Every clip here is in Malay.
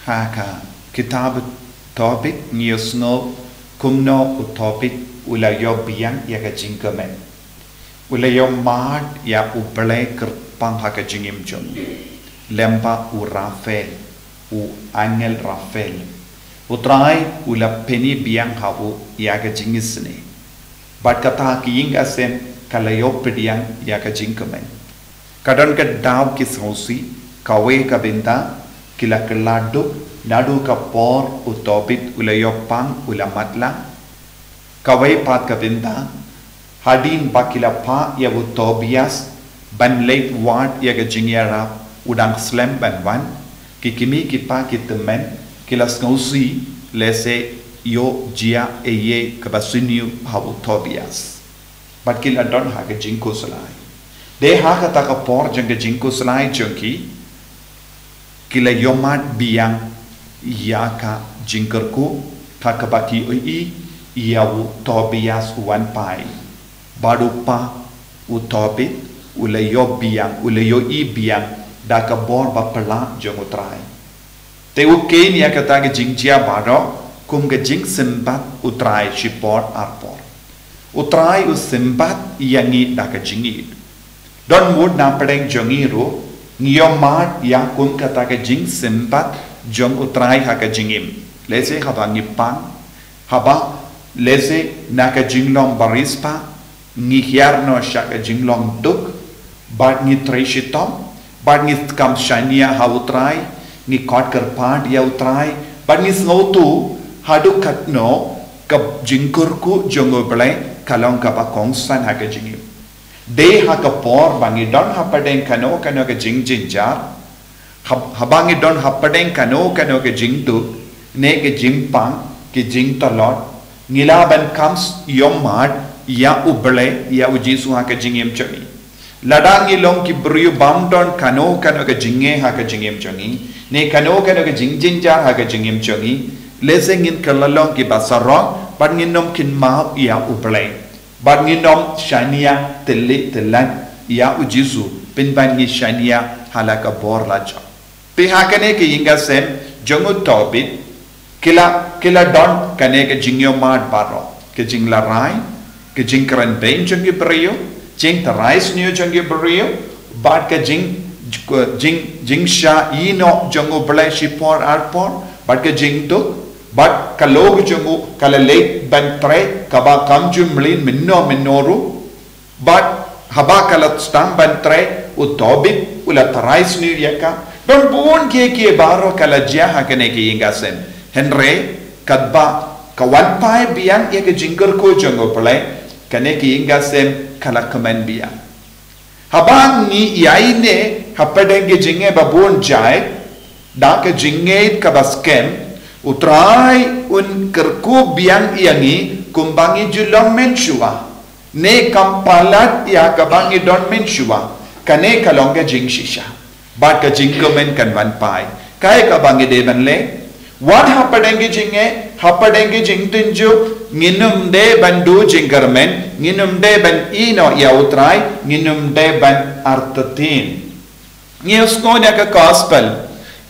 haka kitab topik newsno kumno utopik ulayo biang ya ka jingkamen ulayo mad ya uble kerpang haka jingim jong lempa u Rafael u Angel Rafael utrai ula peni biang habu ya ka jingisne bat kata ki ying asem kalayo pediang ya ka jingkamen kadon ka daw ki sausi kawe ka benta kila keladu nadu ka por utobit ulayo pang ulamatla kawai pat ka benta hadin bakila pa ya utobias ban late ward ya ga jingyara udang slam ban wan kikimi kipa kitemen kila snausi lese yo jia eye kabasiniu ha utobias bat kila don ha ga jingko salai de ha ka ta ka por jang ga jingko salai jangki kila yomat biang yaka jingkerku kakabaki oi iawu Tobias wan pai badupa utobit ulayo biang ulayo i biang daka bor bapala jongutrai te ukein ya kata ge jingjia baro kum ge jing sembat utrai shipor arpor utrai u sembat yangi daka jingit don mud na pedeng jongiru ngiyomat ya kum kata ge jing sembat jong utrai haka jingim lese haba ngipang haba lese naka jinglong barispa ngihyarno shaka jinglong duk bat ngi treshitom bat ngi kam shania ha utrai ngi kot kerpad ya utrai bat ngi snautu hadu katno kap jingkurku jongo blai kalong ka ba kongsan haka jingim de haka por bangi don hapadeng kano ka jing jinjar habangi don hapadeng kano ke jing tu ne ke jing pang ke jing talot ngilaban comes yomad ya uble ya ujisu ha ke jingem chani ladangi long ki brio bam don kano ke jinge ha ke jingem chani ne kano ke jing jinjar ha ke jingem chani lesengin kalalong ki basarong ban nginom kin ma ya uble ban nginom shania telan ya ujisu pinban ngi shania halaka bor laja pihakane ke yinga sem jongu tobit kila don kane ke jingyo mad baro ke jingla rai ke jingkran ben jongi brio jing tarais niyo jongi brio bad ke jing sha ino jongu blai shipor arpor bad ke jing tu bad kalog jongu kala late ban tre kaba kamju mlin minnoru bad haba kala stam ban tre utobit ula tarais niyo yaka don buon ke baro kala jia hakane ke yinga sem henry kadba kawan pai biang ya ke jingker ko jongo pale kane ke yinga sem kala kaman biang habang ni yaine hapadenge jinge babon jai da ke jinge ka baskem utrai un kerku biang yangi kumbangi julong menshua ne kampalat ya kabangi don menshua kane kalonga jing shisha bat ka jingkomen kan wan pai kai ka bangi de ban le what hapadenge jingtinju nginum de bandu jingkarmen nginum de ban ino ya utrai nginum de ban artatin ngiuskonya ka gospel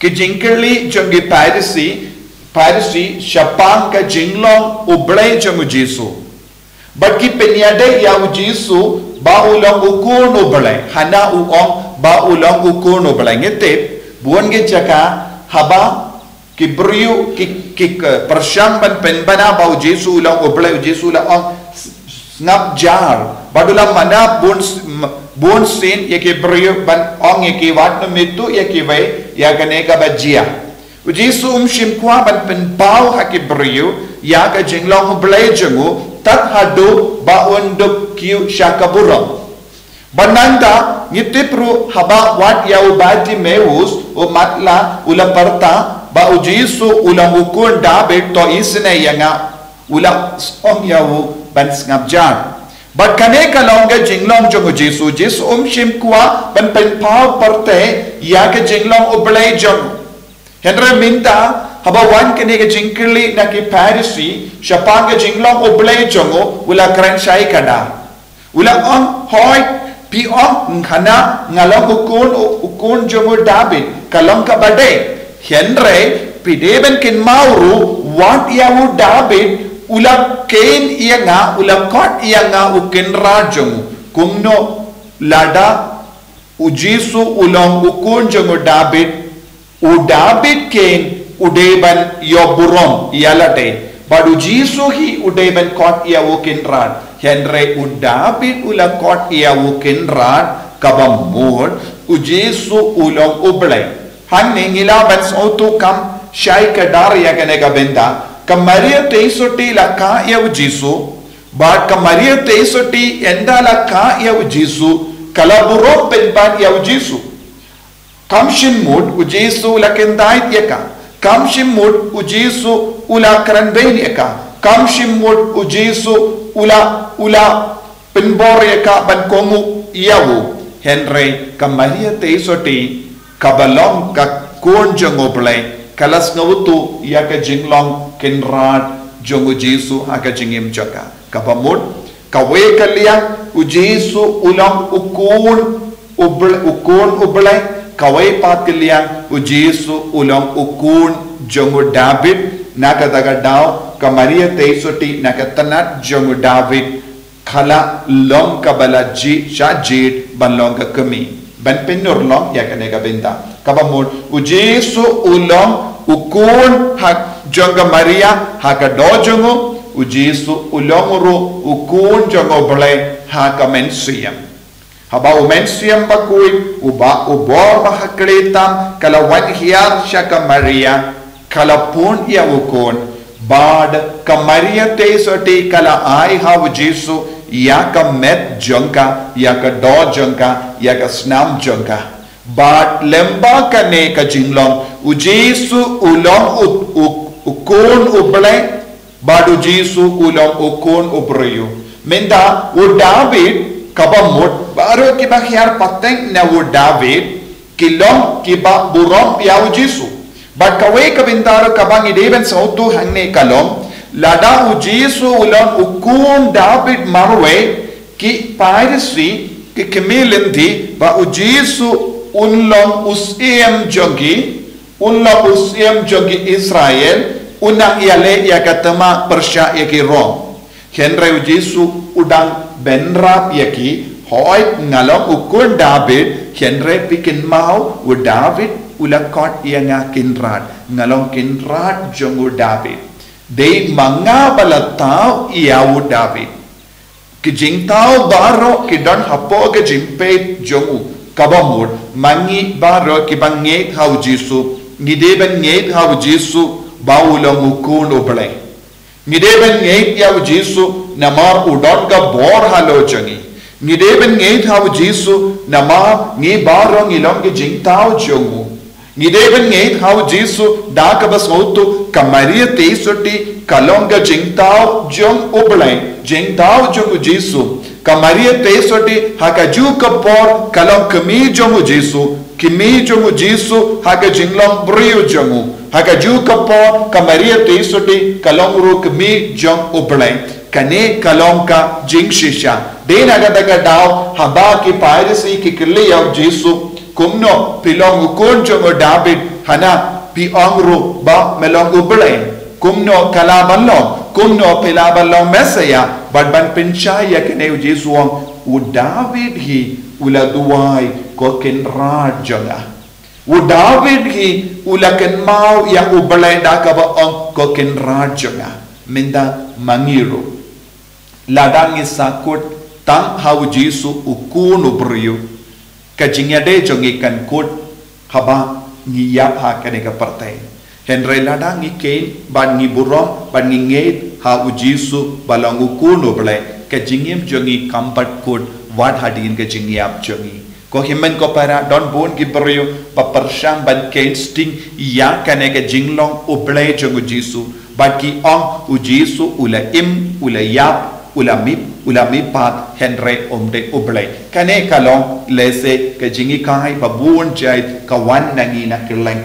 ke jingkerli jongi piracy shapang ka jinglong ublai jongu jisu but ki penyade ya jisu ba ulang ukun ublai hana uong ba ulang ukun ublai ngetep buon ge jaka haba ki brio ki persyang ban penbana bau Jesu ulang oblai Jesu la ong ngap jar badula mana bon sin ye ki brio ban ong ye ki wat no mitu ye ki vai ya kane ka bajia Jesu shim kwa ban pen bau ha ki brio ya ka jinglong oblai jengu tat hadu ba unduk kiu shakaburo bananda ngitipru haba wat ya ubati meus o matla ula parta ba ujisu ulang ukun dabet to isne yanga ula om yawu ban ngabjar bat kane kalonga jinglong jongo jisu shim kwa ban pen pau parte ya ke jinglong oblai jong henre minta haba wan kane ke jingkili na ki parisi shapanga jinglong oblai jongo ula kran shai kada ula on hoy pi om khana ngalong ukun jongo dabet kalong ka bade Henry pideben kin mauru wat yawu David ula kain ianga ula kot ianga ukin rajongu kumno lada ujisu ulong ukun jongu David u David kain udeban yoburom ialate badu jisu hi udeban kot iawu kin rad Henry u David ula kot iawu kin rad kabamur ujisu ulong ublay hanni ngilaban sautu kam Shai kadar ya kene ka benda kamaria teisoti la ka ya ujisu but kamaria teisoti enda la ka ya ujisu kalaburo penpan ya ujisu kamshin mud ujisu la kendait ya ka kamshin mud ujisu ula kranbein ya ka kamshin mud ujisu ula penbor ya ka ban komu yawu Henry kamaria teisoti kabalong ka konjongoble kalas ngawutu ya ka jinglong kinrat jongu Jesu haka jingim jaka kapamud kawe kaliang u Jesu ulang ukun ublay kawe pat kaliang u Jesu ulang ukun jongu David nakadaga daw kamaria teisoti nakatanat jongu David khala long kabala ji shajid banlong ka kami ban penur long ya kanega benda kabamud u Jesu ulang ukun hak jonga Maria haka dojongo u Jesu ulonguru ukun jongo blay haka mensiam haba u mensiam bakui uba ubor mahaklitam kala wan hiar shaka Maria kala pun ya ukun bad ka Maria teisoti kala ai ha u Jesu ya ka met jonga ya ka do jonga ya ka snam jonga but lemba kane ka jinglong u Jesu ulong ukun ublay badu Jesu ulong ukun ubriyu menda u David kabamut baru kiba hiar pateng na u David kilong kiba burom ya u Jesu but kawe kabindaro kabang ideben sautu hangne kalom lada u Jesu ulong ukun David marwe ki pairisi ki kemilindi ba u Jesu unlong usiam jogi Israel unang iale ya katama Persya yaki Rom Henry u Jesu udang benrap yaki hoit ngalong ukun David Henry pikin mau u David ulakot ianga kinrat ngalong kinrat jongu David de manga balatao iau David kijingtao baro kidon hapo ke jimpet jongu kabamud mangi baro kibanget hau Jesu ngideben nget hau Jesu baulong ukun ublay ngideben nget hau Jesu namar udon ka bor halo jangi ngideben nget hau Jesu namar ngi baro ngilong ke jingtao jongu ngideben nget hau Jesu dakabas hotu kamaria teisoti kalonga jingtao jong ublay jingtao jongu Jesu kamaria teisoti hakaju kapor kalong kemi jongu Jesu kimi jongu Jesu haka jinglong brio jongu hakaju kapor kamaria teisoti kalong ru kemi jong ublay kane kalong ka jing shisha de nagadaga daw haba ki pairisi ki kille yaw Jesu kumno pilong ukun jongu David hana pi angru ba melong ublay kumno kalabalong kumno pilabalong mesaya badban pinchaya kene u Jesu u David hi ula duwai ko kinrat jonga u David hi ula ken mau ya ublay dakaba ko kinrat jonga minda mangiru ladang isakut tang hau Jesu ukun ubriyu kajingya de jongi kan kut haba ngiyap ha kene ka partai Henry ladang ngi kain ban ngi burom ban ngi ngeit ha u Jesu balong ukun ublay kajingim jongi kampat kut wat hadin kajingyap jongi ko himen ko para don bon ki brio paparsham ban kain sting ya kane ka jinglong ublay jongu Jesu bat ki ong u Jesu ula im ula yap ulami pat Henry omde ublay kane kalong lese ka jingi kai babun jait kawan nangi na kirleng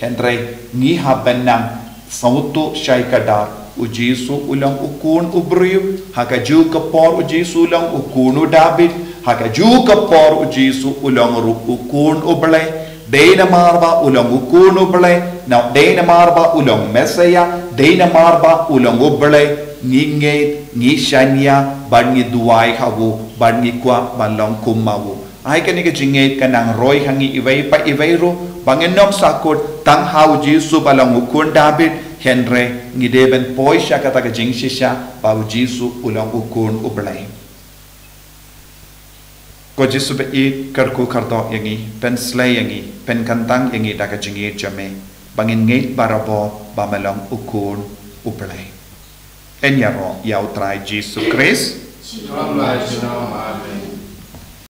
Henry ni habenang sautu shai kadar u Jesu ulang ukun ubriyu hakaju kapor u Jesu ulang ukunu David hakaju kapor u Jesu ulang ru ukun ublay Dena marba ulong ukun ubele. Now dena marba ulong mesaya. Dena marba ulong ubele. Nginge, ngishanya, bangi duai hawu, bangi kwa balong kumawu. Ay kanika jingate kanang roy hangi iway pa iwayro. Banginom sakot tang hawu jisu balong ukun David. Henry ngideben poi siya kataga jing siya bawu jisu ulang ukun ubelay. Ko jisu be I karku karto yangi pen slay yangi pen kantang yangi daga jingi jame bangin ngait barabo bamalong ukun ubelay. Enyaro yaw try Jisu Christ. Amen.